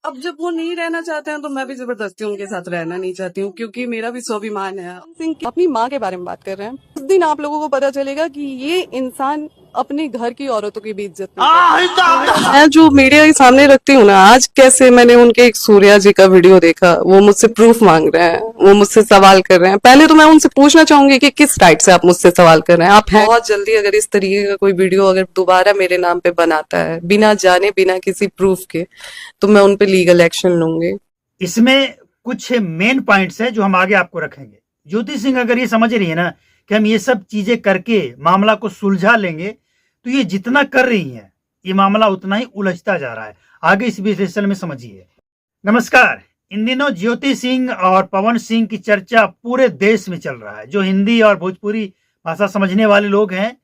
अब जब वो नहीं रहना चाहते हैं तो मैं भी जबरदस्ती उनके साथ रहना नहीं चाहती हूँ, क्योंकि मेरा भी स्वाभिमान है। सिंह की अपनी माँ के बारे में बात कर रहे हैं। उस दिन आप लोगों को पता चलेगा कि ये इंसान अपने घर की औरतों की भी इज्जत नहीं करता। मैं जो मीडिया के सामने रखती हूँ ना, आज कैसे मैंने उनके एक सूर्या जी का वीडियो देखा, वो मुझसे प्रूफ मांग रहे हैं, वो मुझसे सवाल कर रहे हैं। पहले तो मैं उनसे पूछना चाहूंगी कि किस राइट से आप मुझसे सवाल कर रहे हैं। आप हैं बहुत जल्दी अगर इस तरीके का कोई वीडियो अगर दोबारा मेरे नाम पे बनाता है बिना जाने बिना किसी प्रूफ के, तो मैं उन पे लीगल एक्शन लूंगी। इसमें कुछ मेन पॉइंट्स है जो हम आगे आपको रखेंगे। ज्योति सिंह अगर ये समझ रही है ना कि हम ये सब चीजें करके मामला को सुलझा लेंगे, तो ये जितना कर रही है ये मामला उतना ही उलझता जा रहा है। आगे इस विश्लेषण में समझिए। नमस्कार। इन दिनों ज्योति सिंह और पवन सिंह की चर्चा पूरे देश में चल रहा है। जो हिंदी और भोजपुरी भाषा समझने वाले लोग हैं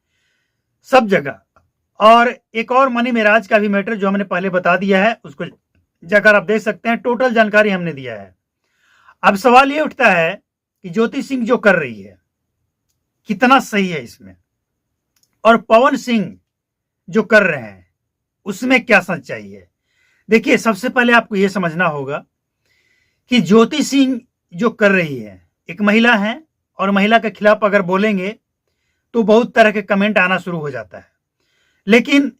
सब जगह, और एक और मनी मेराज का भी मैटर जो हमने पहले बता दिया है, उसको जाकर आप देख सकते हैं। टोटल जानकारी हमने दिया है। अब सवाल ये उठता है कि ज्योति सिंह जो कर रही है कितना सही है इसमें, और पवन सिंह जो कर रहे हैं उसमें क्या सच्चाई है। देखिए, सबसे पहले आपको यह समझना होगा कि ज्योति सिंह जो कर रही है, एक महिला है, और महिला के खिलाफ अगर बोलेंगे तो बहुत तरह के कमेंट आना शुरू हो जाता है। लेकिन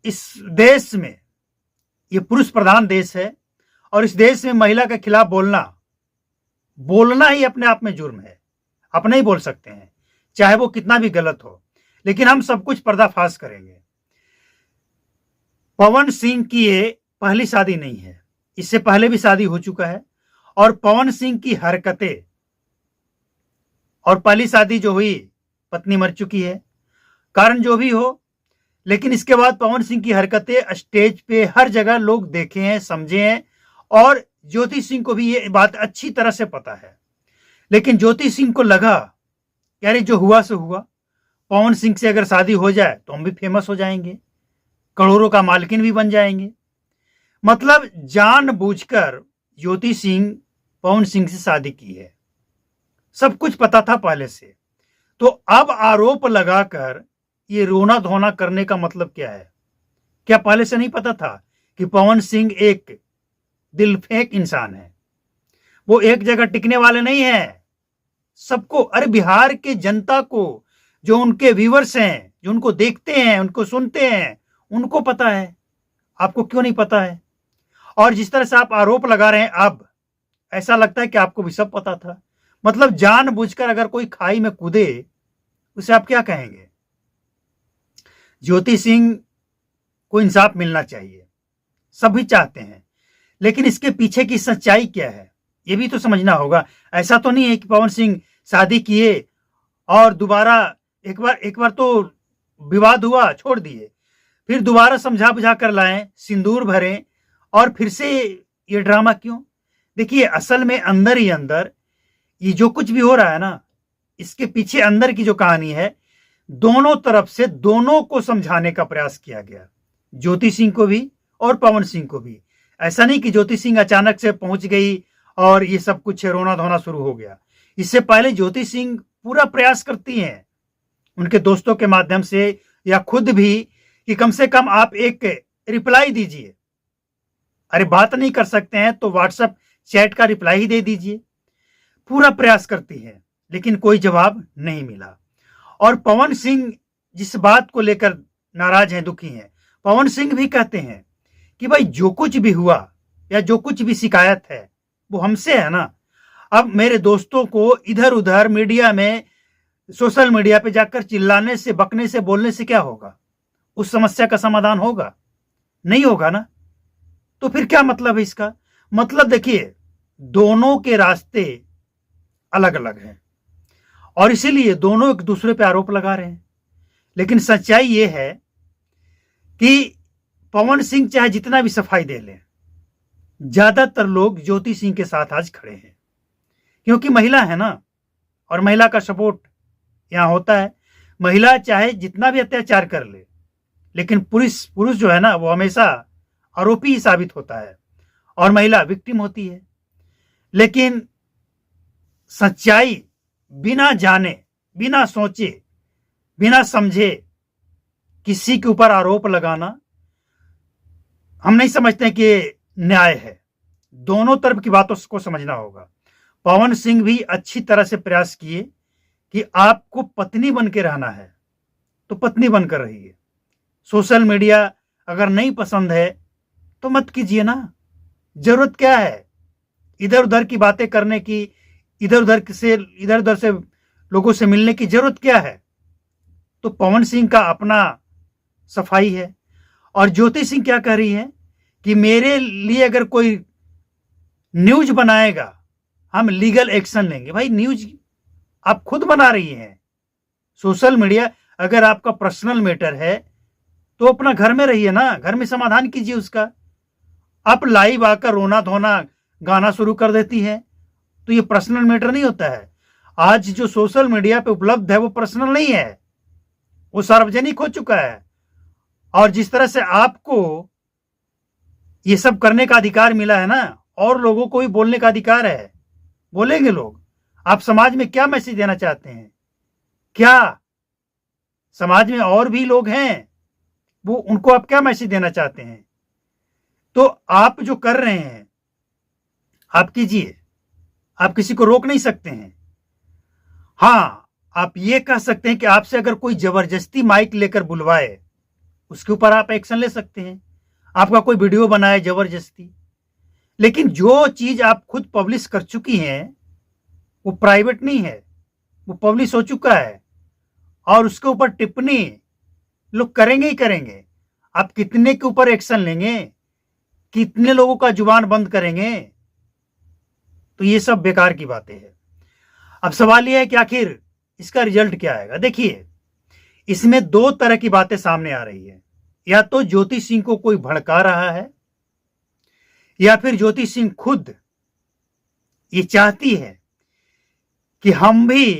इस देश में, ये पुरुष प्रधान देश है, और इस देश में महिला के खिलाफ बोलना ही अपने आप में जुर्म है। आप नहीं बोल सकते हैं, चाहे वो कितना भी गलत हो। लेकिन हम सब कुछ पर्दाफाश करेंगे। पवन सिंह की ये पहली शादी नहीं है, इससे पहले भी शादी हो चुका है। और पवन सिंह की हरकतें, और पहली शादी जो हुई पत्नी मर चुकी है, कारण जो भी हो, लेकिन इसके बाद पवन सिंह की हरकतें स्टेज पे हर जगह लोग देखे हैं, समझे हैं, और ज्योति सिंह को भी ये बात अच्छी तरह से पता है। लेकिन ज्योति सिंह को लगा यार जो हुआ सो हुआ, पवन सिंह से अगर शादी हो जाए तो हम भी फेमस हो जाएंगे, करोड़ों का मालकिन भी बन जाएंगे। मतलब जानबूझकर ज्योति सिंह पवन सिंह से शादी की है। सब कुछ पता था पहले से। तो अब आरोप लगाकर ये रोना धोना करने का मतलब क्या है? क्या पहले से नहीं पता था कि पवन सिंह एक दिल फेंक इंसान है? वो एक जगह टिकने वाले नहीं है। सबको, अरे बिहार के जनता को, जो उनके व्यूअर्स हैं, जो उनको देखते हैं, उनको सुनते हैं, उनको पता है। आपको क्यों नहीं पता है? और जिस तरह से आप आरोप लगा रहे हैं, अब ऐसा लगता है कि आपको भी सब पता था। मतलब जानबूझकर अगर कोई खाई में कूदे, उसे आप क्या कहेंगे? ज्योति सिंह को इंसाफ मिलना चाहिए, सभी चाहते हैं, लेकिन इसके पीछे की सच्चाई क्या है ये भी तो समझना होगा। ऐसा तो नहीं है कि पवन सिंह शादी किए और दोबारा एक बार तो विवाद हुआ, छोड़ दिए, फिर दोबारा समझा बुझा कर लाएं, सिंदूर भरें, और फिर से ये ड्रामा क्यों? देखिए, असल में अंदर ही अंदर ये जो कुछ भी हो रहा है ना, इसके पीछे अंदर की जो कहानी है, दोनों तरफ से दोनों को समझाने का प्रयास किया गया, ज्योति सिंह को भी और पवन सिंह को भी। ऐसा नहीं कि ज्योति सिंह अचानक से पहुंच गई और ये सब कुछ रोना धोना शुरू हो गया। इससे पहले ज्योति सिंह पूरा प्रयास करती हैं उनके दोस्तों के माध्यम से या खुद भी, कि कम से कम आप एक रिप्लाई दीजिए। अरे बात नहीं कर सकते हैं तो व्हाट्सएप चैट का रिप्लाई ही दे दीजिए। पूरा प्रयास करती है, लेकिन कोई जवाब नहीं मिला। और पवन सिंह जिस बात को लेकर नाराज हैं, दुखी हैं, पवन सिंह भी कहते हैं कि भाई जो कुछ भी हुआ या जो कुछ भी शिकायत है वो हमसे है ना। अब मेरे दोस्तों को इधर उधर मीडिया में, सोशल मीडिया पे जाकर चिल्लाने से, बकने से, बोलने से क्या होगा? उस समस्या का समाधान होगा? नहीं होगा ना। तो फिर क्या मतलब है इसका? मतलब देखिए, दोनों के रास्ते अलग अलग हैं, और इसीलिए दोनों एक दूसरे पे आरोप लगा रहे हैं। लेकिन सच्चाई ये है कि पवन सिंह चाहे जितना भी सफाई दे लें, ज्यादातर लोग ज्योति सिंह के साथ आज खड़े हैं, क्योंकि महिला है ना, और महिला का सपोर्ट यहां होता है। महिला चाहे जितना भी अत्याचार कर ले, लेकिन पुरुष जो है ना, वो हमेशा आरोपी ही साबित होता है, और महिला विक्टिम होती है। लेकिन सच्चाई बिना जाने, बिना सोचे, बिना समझे किसी के ऊपर आरोप लगाना, हम नहीं समझते कि न्याय है। दोनों तरफ की बातों को समझना होगा। पवन सिंह भी अच्छी तरह से प्रयास किए कि आपको पत्नी बन के रहना है तो पत्नी बनकर रहिए। सोशल मीडिया अगर नहीं पसंद है तो मत कीजिए ना, जरूरत क्या है इधर उधर की बातें करने की, इधर उधर से लोगों से मिलने की जरूरत क्या है। तो पवन सिंह का अपना सफाई है। और ज्योति सिंह क्या कह रही है कि मेरे लिए अगर कोई न्यूज बनाएगा हम लीगल एक्शन लेंगे। भाई न्यूज आप खुद बना रही हैं। सोशल मीडिया अगर आपका पर्सनल मैटर है तो अपना घर में रहिए ना, घर में समाधान कीजिए उसका। आप लाइव आकर रोना धोना गाना शुरू कर देती है तो ये पर्सनल मैटर नहीं होता है। आज जो सोशल मीडिया पे उपलब्ध है वो पर्सनल नहीं है, वो सार्वजनिक हो चुका है। और जिस तरह से आपको ये सब करने का अधिकार मिला है ना, और लोगों को भी बोलने का अधिकार है, बोलेंगे लोग। आप समाज में क्या मैसेज देना चाहते हैं? क्या समाज में और भी लोग हैं, वो उनको आप क्या मैसेज देना चाहते हैं? तो आप जो कर रहे हैं आप कीजिए, आप किसी को रोक नहीं सकते हैं। हाँ, आप ये कह सकते हैं कि आपसे अगर कोई जबरदस्ती माइक लेकर बुलवाए उसके ऊपर आप एक्शन ले सकते हैं, आपका कोई वीडियो बनाए जबरदस्ती। लेकिन जो चीज आप खुद पब्लिश कर चुकी हैं वो प्राइवेट नहीं है, वो पब्लिश हो चुका है और उसके ऊपर टिप्पणी लोग करेंगे ही करेंगे। आप कितने के ऊपर एक्शन लेंगे, कितने लोगों का जुबान बंद करेंगे? तो ये सब बेकार की बातें हैं। अब सवाल यह है कि आखिर इसका रिजल्ट क्या आएगा। देखिए, इसमें दो तरह की बातें सामने आ रही है। या तो ज्योति सिंह को कोई भड़का रहा है, या फिर ज्योति सिंह खुद ये चाहती है कि हम भी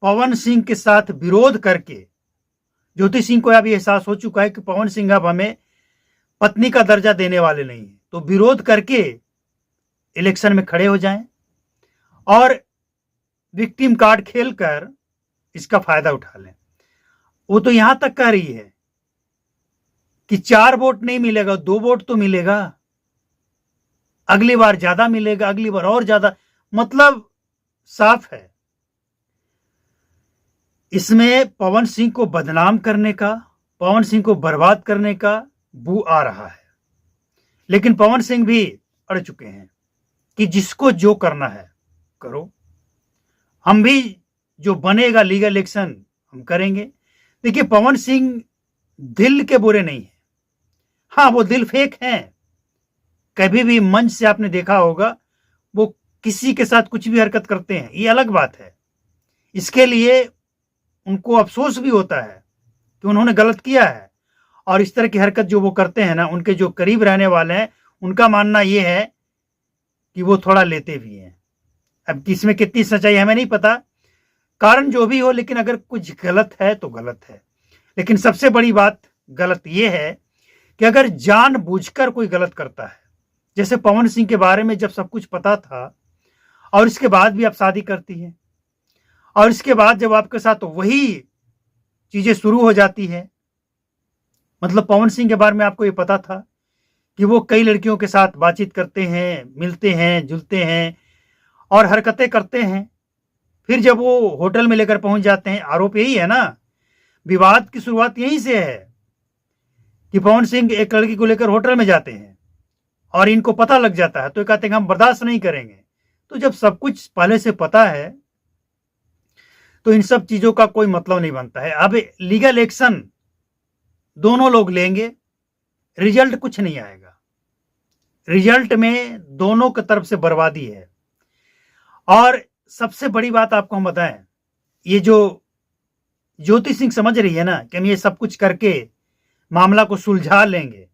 पवन सिंह के साथ विरोध करके, ज्योति सिंह को अब एहसास हो चुका है कि पवन सिंह अब हमें पत्नी का दर्जा देने वाले नहीं है, तो विरोध करके इलेक्शन में खड़े हो जाएं और विक्टिम कार्ड खेलकर इसका फायदा उठा लें। वो तो यहां तक कह रही है कि 4 वोट नहीं मिलेगा, 2 वोट तो मिलेगा, अगली बार ज्यादा मिलेगा, अगली बार और ज्यादा। मतलब साफ है, इसमें पवन सिंह को बदनाम करने का, पवन सिंह को बर्बाद करने का बू आ रहा है। लेकिन पवन सिंह भी अड़ चुके हैं कि जिसको जो करना है करो, हम भी जो बनेगा लीगल एक्शन हम करेंगे। देखिए, पवन सिंह दिल के बुरे नहीं है। हाँ, वो दिल फेक हैं। कभी भी मंच से आपने देखा होगा वो किसी के साथ कुछ भी हरकत करते हैं, ये अलग बात है। इसके लिए उनको अफसोस भी होता है कि उन्होंने गलत किया है। और इस तरह की हरकत जो वो करते हैं ना, उनके जो करीब रहने वाले हैं उनका मानना ये है कि वो थोड़ा लेते भी हैं। अब इसमें कितनी सच्चाई हमें नहीं पता, कारण जो भी हो, लेकिन अगर कुछ गलत है तो गलत है। लेकिन सबसे बड़ी बात गलत ये है कि अगर जानबूझकर कोई गलत करता है, जैसे पवन सिंह के बारे में जब सब कुछ पता था और इसके बाद भी आप शादी करती हैं, और इसके बाद जब आपके साथ वही चीजें शुरू हो जाती है, मतलब पवन सिंह के बारे में आपको ये पता था कि वो कई लड़कियों के साथ बातचीत करते हैं, मिलते हैं, जुलते हैं और हरकतें करते हैं। फिर जब वो होटल में लेकर पहुंच जाते हैं, आरोप यही है ना, विवाद की शुरुआत यहीं से है कि पवन सिंह एक लड़की को लेकर होटल में जाते हैं और इनको पता लग जाता है, तो ये कहते हैं हम बर्दाश्त नहीं करेंगे। तो जब सब कुछ पहले से पता है तो इन सब चीजों का कोई मतलब नहीं बनता है। अब लीगल एक्शन दोनों लोग लेंगे, रिजल्ट कुछ नहीं आएगा। रिजल्ट में दोनों की तरफ से बर्बादी है। और सबसे बड़ी बात आपको हम बताएं, ये जो ज्योति सिंह समझ रही है ना कि हम ये सब कुछ करके मामला को सुलझा लेंगे,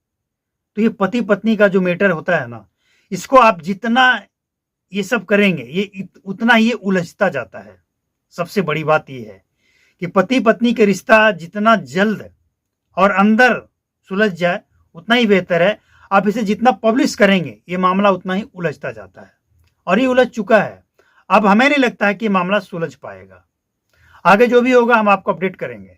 तो ये पति पत्नी का जो मैटर होता है ना, इसको आप जितना ये सब करेंगे ये उतना ही उलझता जाता है। सबसे बड़ी बात ये है कि पति पत्नी के रिश्ता जितना जल्द और अंदर सुलझ जाए उतना ही बेहतर है। आप इसे जितना पब्लिश करेंगे ये मामला उतना ही उलझता जाता है, और ये उलझ चुका है। अब हमें नहीं लगता है कि मामला सुलझ पाएगा। आगे जो भी होगा हम आपको अपडेट करेंगे।